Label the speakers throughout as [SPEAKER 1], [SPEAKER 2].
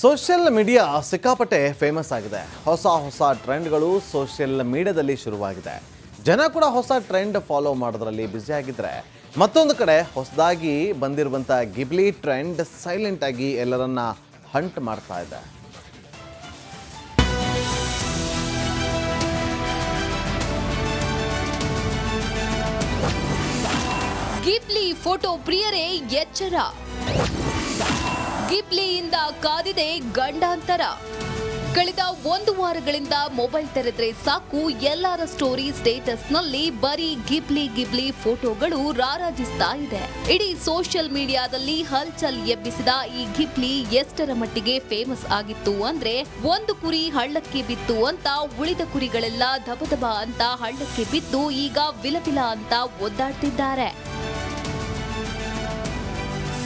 [SPEAKER 1] Social media ಸಿಕ್ಕಾಪಟ್ಟೆ famous ಆಗಿದೆ. ಹೊಸ ಟ್ರೆಂಡ್ಗಳು ಸೋಷಿಯಲ್ ಮೀಡಿಯಾದಲ್ಲಿ ಶುರುವಾಗಿದೆ. ಜನ ಕೂಡ ಹೊಸ ಟ್ರೆಂಡ್ ಫಾಲೋ ಮಾಡೋದ್ರಲ್ಲಿ ಬ್ಯುಸಿ ಆಗಿದ್ರೆ, ಮತ್ತೊಂದು ಕಡೆ ಹೊಸದಾಗಿ ಬಂದಿರುವಂಥ ಗಿಬ್ಲಿ ಟ್ರೆಂಡ್ ಸೈಲೆಂಟ್ ಆಗಿ ಎಲ್ಲರನ್ನ ಹಂಟ್ ಮಾಡ್ತಾ ಇದೆ.
[SPEAKER 2] ಗಿಬ್ಲಿ ಫೋಟೋ ಪ್ರಿಯರೇ ಎಚ್ಚರ. ಗಿಬ್ಲಿಯಿಂದ ಕಾದಿದೆ ಗಂಡಾಂತರ. ಕಳೆದ 1 ವಾರಗಳಿಂದ ಮೊಬೈಲ್ ತೆರೆದ್ರೆ ಸಾಕು ಎಲ್ಲರ ಸ್ಟೋರಿ ಸ್ಟೇಟಸ್ನಲ್ಲಿ ಬರೀ ಗಿಬ್ಲಿ ಫೋಟೋಗಳು ರಾರಾಜಿಸ್ತಾ ಇದೆ. ಇಡೀ ಸೋಷಿಯಲ್ ಮೀಡಿಯಾದಲ್ಲಿ ಹಲ್ಚಲ್ ಎಬ್ಬಿಸಿದ ಈ ಗಿಬ್ಲಿ ಎಷ್ಟರ ಮಟ್ಟಿಗೆ ಫೇಮಸ್ ಆಗಿತ್ತು ಅಂದ್ರೆ, ಒಂದು ಕುರಿ ಹಳ್ಳಕ್ಕೆ ಬಿತ್ತು ಅಂತ ಉಳಿದ ಕುರಿಗಳೆಲ್ಲ ದಬದಬ ಅಂತ ಹಳ್ಳಕ್ಕೆ ಬಿದ್ದು ಈಗ ವಿಲವಿಲ ಅಂತ ಒದ್ದಾಡ್ತಿದ್ದಾರೆ.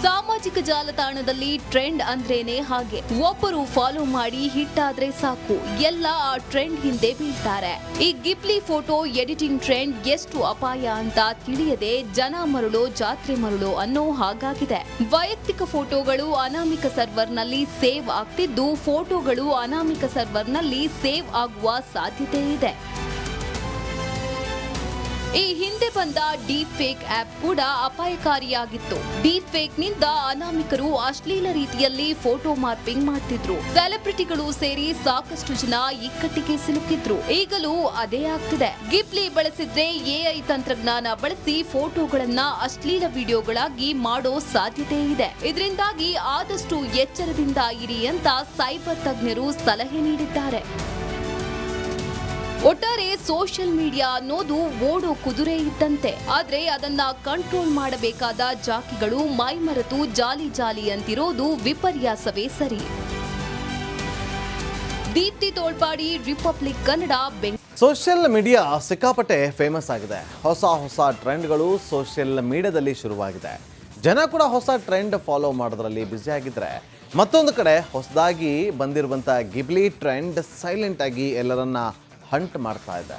[SPEAKER 2] ಸಾಮಾಜಿಕ ಜಾಲತಾಣದಲ್ಲಿ ಟ್ರೆಂಡ್ ಅಂದ್ರೇನೆ ಹಾಗೆ. ಒಬ್ಬರು ಫಾಲೋ ಮಾಡಿ ಹಿಟ್ ಆದ್ರೆ ಸಾಕು, ಎಲ್ಲ ಆ ಟ್ರೆಂಡ್ ಹಿಂದೆ ಬೀಳ್ತಾರೆ. ಈ ಗಿಬ್ಲಿ ಫೋಟೋ ಎಡಿಟಿಂಗ್ ಟ್ರೆಂಡ್ ಎಷ್ಟು ಅಪಾಯ ಅಂತ ತಿಳಿಯದೆ ಜನ ಮರುಳೋ ಜಾತ್ರೆ ಮರುಳೋ ಅನ್ನೋ ಹಾಗಾಗಿದೆ. ವೈಯಕ್ತಿಕ ಫೋಟೋಗಳು ಅನಾಮಿಕ ಸರ್ವರ್ನಲ್ಲಿ ಸೇವ್ ಆಗ್ತಿದ್ದು, ಫೋಟೋಗಳು ಅನಾಮಿಕ ಸರ್ವರ್ನಲ್ಲಿ ಸೇವ್ ಆಗುವ ಸಾಧ್ಯತೆ ಇದೆ. ಈ ಹಿಂದೆ ಬಂದ ಡೀಪ್ ಫೇಕ್ ಆಪ್ ಕೂಡ ಅಪಾಯಕಾರಿಯಾಗಿತ್ತು. ಡೀಪ್ ಫೇಕ್ ನಿಂದ ಅನಾಮಿಕರು ಅಶ್ಲೀಲ ರೀತಿಯಲ್ಲಿ ಫೋಟೋ ಮಾರ್ಪಿಂಗ್ ಮಾಡ್ತಿದ್ರು. ಸೆಲೆಬ್ರಿಟಿಗಳು ಸೇರಿ ಸಾಕಷ್ಟು ಜನ ಇಕ್ಕಟ್ಟಿಗೆ ಸಿಲುಕಿದ್ರು. ಈಗಲೂ ಅದೇ ಆಗ್ತಿದೆ. ಗಿಬ್ಲಿ ಬಳಸಿದ್ರೆ ಎಐ ತಂತ್ರಜ್ಞಾನ ಬಳಸಿ ಫೋಟೋಗಳನ್ನ ಅಶ್ಲೀಲ ವಿಡಿಯೋಗಳಾಗಿ ಮಾಡೋ ಸಾಧ್ಯತೆ ಇದೆ. ಇದರಿಂದಾಗಿ ಆದಷ್ಟು ಎಚ್ಚರದಿಂದ ಇರಿ ಅಂತ ಸೈಬರ್ ತಜ್ಞರು ಸಲಹೆ ನೀಡಿದ್ದಾರೆ. ಒಟ್ಟಾರೆ ಸೋಷಿಯಲ್ ಮೀಡಿಯಾ ಅನ್ನೋದು ಓಡೋ ಕುದುರೆ ಇದ್ದಂತೆ. ಆದ್ರೆ ಅದನ್ನ ಕಂಟ್ರೋಲ್ ಮಾಡಬೇಕಾದ ಜಾಕಿಗಳು ಮೈಮರೆತು ಜಾಲಿ ಅಂತಿರೋದು ವಿಪರ್ಯಾಸವೇ ಸರಿ. Deepti Tolpadi, republic Kannada, Bengaluru.
[SPEAKER 1] Social media ಸಿಕ್ಕಾಪಟ್ಟೆ ಫೇಮಸ್ ಆಗಿದೆ. ಹೊಸ ಟ್ರೆಂಡ್ಗಳು ಸೋಷಿಯಲ್ ಮೀಡಿಯಾದಲ್ಲಿ ಶುರುವಾಗಿದೆ. ಜನ ಕೂಡ ಹೊಸ ಟ್ರೆಂಡ್ ಫಾಲೋ ಮಾಡೋದ್ರಲ್ಲಿ ಬ್ಯುಸಿ ಆಗಿದ್ರೆ, ಮತ್ತೊಂದು ಕಡೆ ಹೊಸದಾಗಿ ಬಂದಿರುವಂಥ ಗಿಬ್ಲಿ ಟ್ರೆಂಡ್ ಸೈಲೆಂಟ್ ಆಗಿ ಎಲ್ಲರನ್ನ ಹಂಟ್ ಮಾಡ್ತಾ ಇದೆ.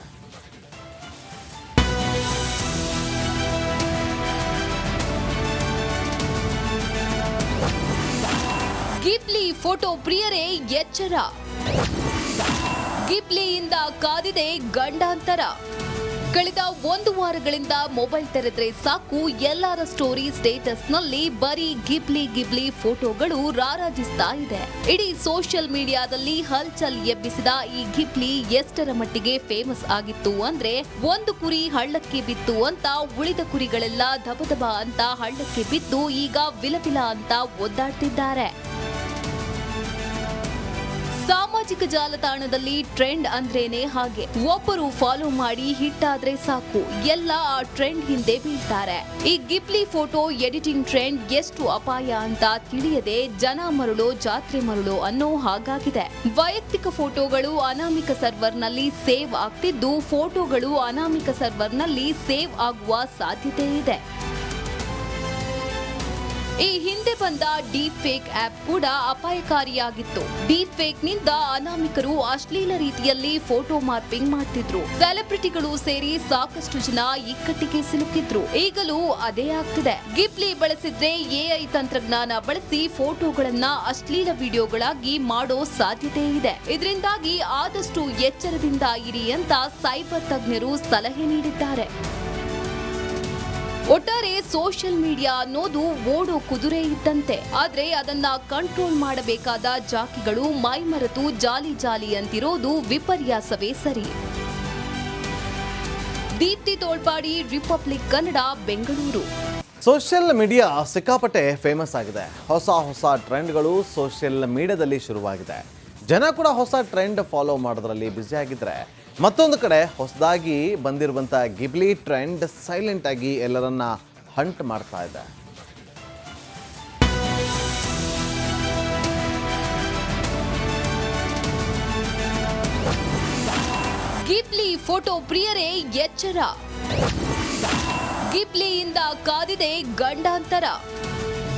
[SPEAKER 2] ಗಿಬ್ಲಿ ಫೋಟೋ ಪ್ರಿಯರೇ ಎಚ್ಚರ. ಗಿಬ್ಲಿಯಿಂದ ಕಾದಿದೆ ಗಂಡಾಂತರ. ಕಳೆದ 1 ವಾರಗಳಿಂದ ಮೊಬೈಲ್ ತೆರೆದ್ರೆ ಸಾಕು ಎಲ್ಲರ ಸ್ಟೋರಿ ಸ್ಟೇಟಸ್ನಲ್ಲಿ ಬರೀ ಗಿಬ್ಲಿ ಫೋಟೋಗಳು ರಾರಾಜಿಸ್ತಾ ಇದೆ. ಇಡೀ ಸೋಷಿಯಲ್ ಮೀಡಿಯಾದಲ್ಲಿ ಹಲ್ಚಲ್ ಎಬ್ಬಿಸಿದ ಈ ಗಿಬ್ಲಿ ಎಷ್ಟರ ಮಟ್ಟಿಗೆ ಫೇಮಸ್ ಆಗಿತ್ತು ಅಂದ್ರೆ, ಒಂದು ಕುರಿ ಹಳ್ಳಕ್ಕೆ ಬಿತ್ತು ಅಂತ ಉಳಿದ ಕುರಿಗಳೆಲ್ಲ ದಬದಬ ಅಂತ ಹಳ್ಳಕ್ಕೆ ಬಿದ್ದು ಈಗ ವಿಲವಿಲ ಅಂತ ಒದ್ದಾಡ್ತಿದ್ದಾರೆ. ಸಾಮಾಜಿಕ ಜಾಲತಾಣದಲ್ಲಿ ಟ್ರೆಂಡ್ ಅಂದ್ರೇನೆ ಹಾಗೆ. ಒಬ್ಬರು ಫಾಲೋ ಮಾಡಿ ಹಿಟ್ ಆದ್ರೆ ಸಾಕು, ಎಲ್ಲ ಆ ಟ್ರೆಂಡ್ ಹಿಂದೆ ಬೀಳ್ತಾರೆ. ಈ ಗಿಬ್ಲಿ ಫೋಟೋ ಎಡಿಟಿಂಗ್ ಟ್ರೆಂಡ್ ಎಷ್ಟು ಅಪಾಯ ಅಂತ ತಿಳಿಯದೆ ಜನ ಮರುಳೋ ಜಾತ್ರೆ ಮರುಳೋ ಅನ್ನೋ ಹಾಗಾಗಿದೆ. ವೈಯಕ್ತಿಕ ಫೋಟೋಗಳು ಅನಾಮಿಕ ಸರ್ವರ್ನಲ್ಲಿ ಸೇವ್ ಆಗ್ತಿದ್ದು, ಫೋಟೋಗಳು ಅನಾಮಿಕ ಸರ್ವರ್ನಲ್ಲಿ ಸೇವ್ ಆಗುವ ಸಾಧ್ಯತೆ ಇದೆ. ಈ ಹಿಂದೆ ಬಂದ ಡೀಪ್ ಫೇಕ್ ಆಪ್ ಕೂಡ ಅಪಾಯಕಾರಿಯಾಗಿತ್ತು. ಡೀಪ್ ಫೇಕ್ ನಿಂದ ಅನಾಮಿಕರು ಅಶ್ಲೀಲ ರೀತಿಯಲ್ಲಿ ಫೋಟೋ ಮಾರ್ಪಿಂಗ್ ಮಾಡ್ತಿದ್ರು. ಸೆಲೆಬ್ರಿಟಿಗಳು ಸೇರಿ ಸಾಕಷ್ಟು ಜನ ಇಕ್ಕಟ್ಟಿಗೆ ಸಿಲುಕಿದ್ರು. ಈಗಲೂ ಅದೇ ಆಗ್ತಿದೆ. ಗಿಬ್ಲಿ ಬಳಸಿದ್ರೆ ಎಐ ತಂತ್ರಜ್ಞಾನ ಬಳಸಿ ಫೋಟೋಗಳನ್ನ ಅಶ್ಲೀಲ ವಿಡಿಯೋಗಳಾಗಿ ಮಾಡೋ ಸಾಧ್ಯತೆ ಇದೆ. ಇದರಿಂದಾಗಿ ಆದಷ್ಟು ಎಚ್ಚರದಿಂದ ಇರಿ ಅಂತ ಸೈಬರ್ ತಜ್ಞರು ಸಲಹೆ ನೀಡಿದ್ದಾರೆ. ಒಟ್ಟಾರೆ ಸೋಷಿಯಲ್ ಮೀಡಿಯಾ ಅನ್ನೋದು ಓಡೋ ಕುದುರೆ ಇದ್ದಂತೆ. ಆದ್ರೆ ಅದನ್ನ ಕಂಟ್ರೋಲ್ ಮಾಡಬೇಕಾದ ಜಾಕಿಗಳು ಮೈಮರೆತು ಜಾಲಿ ಅಂತಿರೋದು ವಿಪರ್ಯಾಸವೇ ಸರಿ. Deepti Tolpadi, republic Kannada, Bengaluru.
[SPEAKER 1] Social media ಸಿಕ್ಕಾಪಟ್ಟೆ ಫೇಮಸ್ ಆಗಿದೆ. ಹೊಸ ಟ್ರೆಂಡ್ಗಳು ಸೋಷಿಯಲ್ ಮೀಡಿಯಾದಲ್ಲಿ ಶುರುವಾಗಿದೆ. ಜನ ಕೂಡ ಹೊಸ ಟ್ರೆಂಡ್ ಫಾಲೋ ಮಾಡೋದ್ರಲ್ಲಿ ಬ್ಯುಸಿ ಆಗಿದ್ರೆ, ಮತ್ತೊಂದು ಕಡೆ ಹೊಸದಾಗಿ ಬಂದಿರುವಂಥ ಗಿಬ್ಲಿ ಟ್ರೆಂಡ್ ಸೈಲೆಂಟ್ ಆಗಿ ಎಲ್ಲರನ್ನ ಹಂಟ್ ಮಾಡ್ತಾ ಇದೆ.
[SPEAKER 2] ಗಿಬ್ಲಿ ಫೋಟೋ ಪ್ರಿಯರೇ ಎಚ್ಚರ. ಗಿಬ್ಲಿಯಿಂದ ಕಾದಿದೆ ಗಂಡಾಂತರ.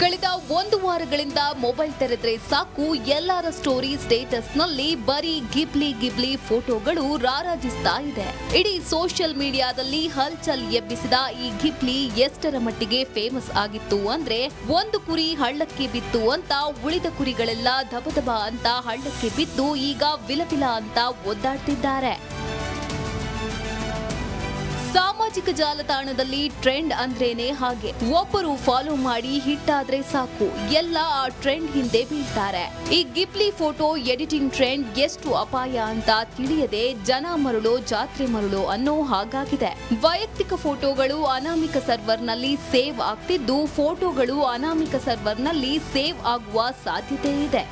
[SPEAKER 2] ಕಳೆದ 1 ವಾರಗಳಿಂದ ಮೊಬೈಲ್ ತೆರೆದ್ರೆ ಸಾಕು ಎಲ್ಲರ ಸ್ಟೋರಿ ಸ್ಟೇಟಸ್ನಲ್ಲಿ ಬರೀ ಗಿಬ್ಲಿ ಫೋಟೋಗಳು ರಾರಾಜಿಸ್ತಾ ಇದೆ. ಇಡೀ ಸೋಷಿಯಲ್ ಮೀಡಿಯಾದಲ್ಲಿ ಹಲ್ಚಲ್ ಎಬ್ಬಿಸಿದ ಈ ಗಿಬ್ಲಿ ಎಷ್ಟರ ಮಟ್ಟಿಗೆ ಫೇಮಸ್ ಆಗಿತ್ತು ಅಂದ್ರೆ, ಒಂದು ಕುರಿ ಹಳ್ಳಕ್ಕೆ ಬಿತ್ತು ಅಂತ ಉಳಿದ ಕುರಿಗಳೆಲ್ಲ ಧಬಧಬ ಅಂತ ಹಳ್ಳಕ್ಕೆ ಬಿದ್ದು ಈಗ ವಿಲವಿಲ ಅಂತ ಒದ್ದಾಡ್ತಿದ್ದಾರೆ. ಸಾಮಾಜಿಕ ಜಾಲತಾಣದಲ್ಲಿ ಟ್ರೆಂಡ್ ಅಂದ್ರೇನೆ ಹಾಗೆ. ಒಬ್ಬರು ಫಾಲೋ ಮಾಡಿ ಹಿಟ್ ಆದ್ರೆ ಸಾಕು, ಎಲ್ಲ ಆ ಟ್ರೆಂಡ್ ಹಿಂದೆ ಬೀಳ್ತಾರೆ. ಈ ಗಿಬ್ಲಿ ಫೋಟೋ ಎಡಿಟಿಂಗ್ ಟ್ರೆಂಡ್ ಎಷ್ಟು ಅಪಾಯ ಅಂತ ತಿಳಿಯದೆ ಜನ ಮರುಳೋ ಜಾತ್ರೆ ಮರುಳೋ ಅನ್ನೋ ಹಾಗಾಗಿದೆ. ವೈಯಕ್ತಿಕ ಫೋಟೋಗಳು ಅನಾಮಿಕ ಸರ್ವರ್ನಲ್ಲಿ ಸೇವ್ ಆಗ್ತಿದ್ದು, ಫೋಟೋಗಳು ಅನಾಮಿಕ ಸರ್ವರ್ನಲ್ಲಿ ಸೇವ್ ಆಗುವ ಸಾಧ್ಯತೆ ಇದೆ.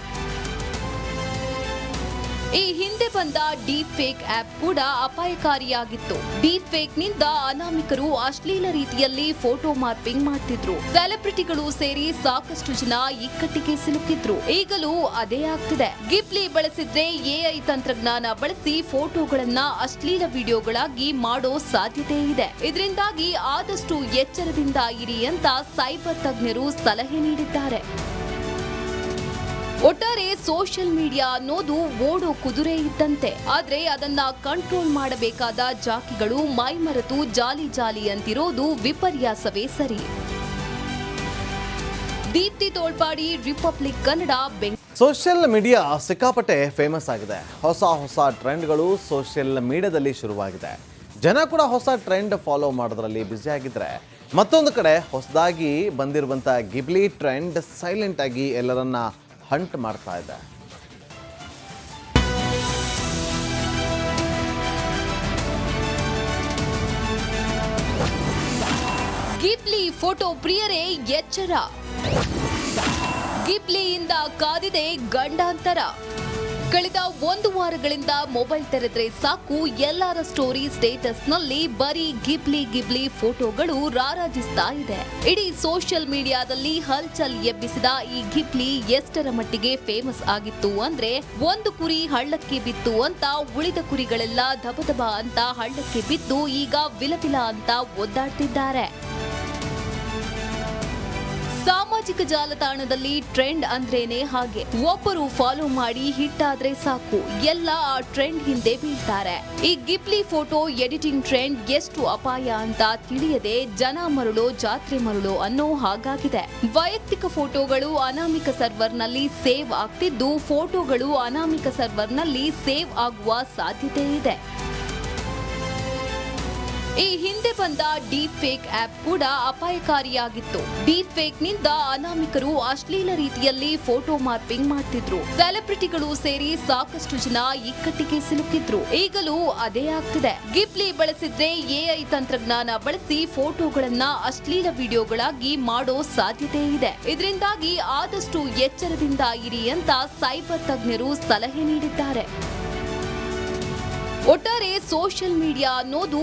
[SPEAKER 2] ಈ ಹಿಂದೆ ಬಂದ ಡೀಪ್ ಫೇಕ್ ಆಪ್ ಕೂಡ ಅಪಾಯಕಾರಿಯಾಗಿತ್ತು. ಡೀಪ್ ಫೇಕ್ ನಿಂದ ಅನಾಮಿಕರು ಅಶ್ಲೀಲ ರೀತಿಯಲ್ಲಿ ಫೋಟೋ ಮಾರ್ಪಿಂಗ್ ಮಾಡ್ತಿದ್ರು. ಸೆಲೆಬ್ರಿಟಿಗಳು ಸೇರಿ ಸಾಕಷ್ಟು ಜನ ಇಕ್ಕಟ್ಟಿಗೆ ಸಿಲುಕಿದ್ರು. ಈಗಲೂ ಅದೇ ಆಗ್ತಿದೆ. ಗಿಬ್ಲಿ ಬಳಸಿದ್ರೆ ಎಐ ತಂತ್ರಜ್ಞಾನ ಬಳಸಿ ಫೋಟೋಗಳನ್ನ ಅಶ್ಲೀಲ ವಿಡಿಯೋಗಳಾಗಿ ಮಾಡೋ ಸಾಧ್ಯತೆ ಇದೆ. ಇದರಿಂದಾಗಿ ಆದಷ್ಟು ಎಚ್ಚರದಿಂದ ಇರಿ ಅಂತ ಸೈಬರ್ ತಜ್ಞರು ಸಲಹೆ ನೀಡಿದ್ದಾರೆ. ಒಟ್ಟಾರೆ ಸೋಷಿಯಲ್ ಮೀಡಿಯಾ ಅನ್ನೋದು ಓಡೋ ಕುದುರೆ ಇದ್ದಂತೆ. ಆದ್ರೆ ಅದನ್ನ ಕಂಟ್ರೋಲ್ ಮಾಡಬೇಕಾದ ಜಾಕಿಗಳು ಮೈಮರೆತು ಜಾಲಿ ಅಂತಿರೋದು ವಿಪರ್ಯಾಸವೇ ಸರಿ. Deepti Tolpadi, republic Kannada,
[SPEAKER 1] social media ಸಿಕ್ಕಾಪಟ್ಟೆ ಫೇಮಸ್ ಆಗಿದೆ. ಹೊಸ ಟ್ರೆಂಡ್ಗಳು ಸೋಷಿಯಲ್ ಮೀಡಿಯಾದಲ್ಲಿ ಶುರುವಾಗಿದೆ. ಜನ ಕೂಡ ಹೊಸ ಟ್ರೆಂಡ್ ಫಾಲೋ ಮಾಡೋದ್ರಲ್ಲಿ ಬ್ಯುಸಿ ಆಗಿದ್ರೆ, ಮತ್ತೊಂದು ಕಡೆ ಹೊಸದಾಗಿ ಬಂದಿರುವಂಥ ಗಿಬ್ಲಿ ಟ್ರೆಂಡ್ ಸೈಲೆಂಟ್ ಆಗಿ ಎಲ್ಲರನ್ನ ಹಂಟ್ ಮಾಡ್ತಾ ಇದೆ.
[SPEAKER 2] ಗಿಬ್ಲಿ ಫೋಟೋ ಪ್ರಿಯರೇ ಎಚ್ಚರ. ಗಿಬ್ಲಿಯಿಂದ ಕಾದಿದೆ ಗಂಡಾಂತರ. ಕಳೆದ 1 ವಾರಗಳಿಂದ ಮೊಬೈಲ್ ತೆರೆದ್ರೆ ಸಾಕು ಎಲ್ಲರ ಸ್ಟೋರಿ ಸ್ಟೇಟಸ್ನಲ್ಲಿ ಬರೀ ಗಿಬ್ಲಿ ಫೋಟೋಗಳು ರಾರಾಜಿಸ್ತಾ ಇದೆ. ಇಡೀ ಸೋಷಿಯಲ್ ಮೀಡಿಯಾದಲ್ಲಿ ಹಲ್ಚಲ್ ಎಬ್ಬಿಸಿದ ಈ ಗಿಬ್ಲಿ ಎಷ್ಟರ ಮಟ್ಟಿಗೆ ಫೇಮಸ್ ಆಗಿತ್ತು ಅಂದ್ರೆ, ಒಂದು ಕುರಿ ಹಳ್ಳಕ್ಕೆ ಬಿತ್ತು ಅಂತ ಉಳಿದ ಕುರಿಗಳೆಲ್ಲ ಧಬಧಬ ಅಂತ ಹಳ್ಳಕ್ಕೆ ಬಿದ್ದು ಈಗ ವಿಲವಿಲ ಅಂತ ಒದ್ದಾಡ್ತಿದ್ದಾರೆ. ಸಾಮಾಜಿಕ ಜಾಲತಾಣದಲ್ಲಿ ಟ್ರೆಂಡ್ ಅಂದ್ರೇನೆ ಹಾಗೆ. ಒಬ್ಬರು ಫಾಲೋ ಮಾಡಿ ಹಿಟ್ ಆದ್ರೆ ಸಾಕು, ಎಲ್ಲ ಆ ಟ್ರೆಂಡ್ ಹಿಂದೆ ಬೀಳ್ತಾರೆ. ಈ ಗಿಬ್ಲಿ ಫೋಟೋ ಎಡಿಟಿಂಗ್ ಟ್ರೆಂಡ್ ಎಷ್ಟು ಅಪಾಯ ಅಂತ ತಿಳಿಯದೆ ಜನ ಮರುಳೋ ಜಾತ್ರೆ ಮರುಳೋ ಅನ್ನೋ ಹಾಗಾಗಿದೆ. ವೈಯಕ್ತಿಕ ಫೋಟೋಗಳು ಅನಾಮಿಕ ಸರ್ವರ್ನಲ್ಲಿ ಸೇವ್ ಆಗ್ತಿದ್ದು, ಫೋಟೋಗಳು ಅನಾಮಿಕ ಸರ್ವರ್ನಲ್ಲಿ ಸೇವ್ ಆಗುವ ಸಾಧ್ಯತೆ ಇದೆ. ಈ ಹಿಂದೆ ಬಂದ ಡೀಪ್ ಫೇಕ್ ಆಪ್ ಕೂಡ ಅಪಾಯಕಾರಿಯಾಗಿತ್ತು. ಡೀಪ್ ಫೇಕ್ ನಿಂದ ಅನಾಮಿಕರು ಅಶ್ಲೀಲ ರೀತಿಯಲ್ಲಿ ಫೋಟೋ ಮಾರ್ಪಿಂಗ್ ಮಾಡ್ತಿದ್ರು. ಸೆಲೆಬ್ರಿಟಿಗಳು ಸೇರಿ ಸಾಕಷ್ಟು ಜನ ಇಕ್ಕಟ್ಟಿಗೆ ಸಿಲುಕಿದ್ರು. ಈಗಲೂ ಅದೇ ಆಗ್ತಿದೆ. ಗಿಬ್ಲಿ ಬಳಸಿದ್ರೆ ಎಐ ತಂತ್ರಜ್ಞಾನ ಬಳಸಿ ಫೋಟೋಗಳನ್ನ ಅಶ್ಲೀಲ ವಿಡಿಯೋಗಳಾಗಿ ಮಾಡೋ ಸಾಧ್ಯತೆ ಇದೆ. ಇದರಿಂದಾಗಿ ಆದಷ್ಟು ಎಚ್ಚರದಿಂದ ಇರಿ ಅಂತ ಸೈಬರ್ ತಜ್ಞರು ಸಲಹೆ ನೀಡಿದ್ದಾರೆ. ಒಟ್ಟಾರೆ ಸೋಷಿಯಲ್ ಮೀಡಿಯಾ ಅನ್ನೋದು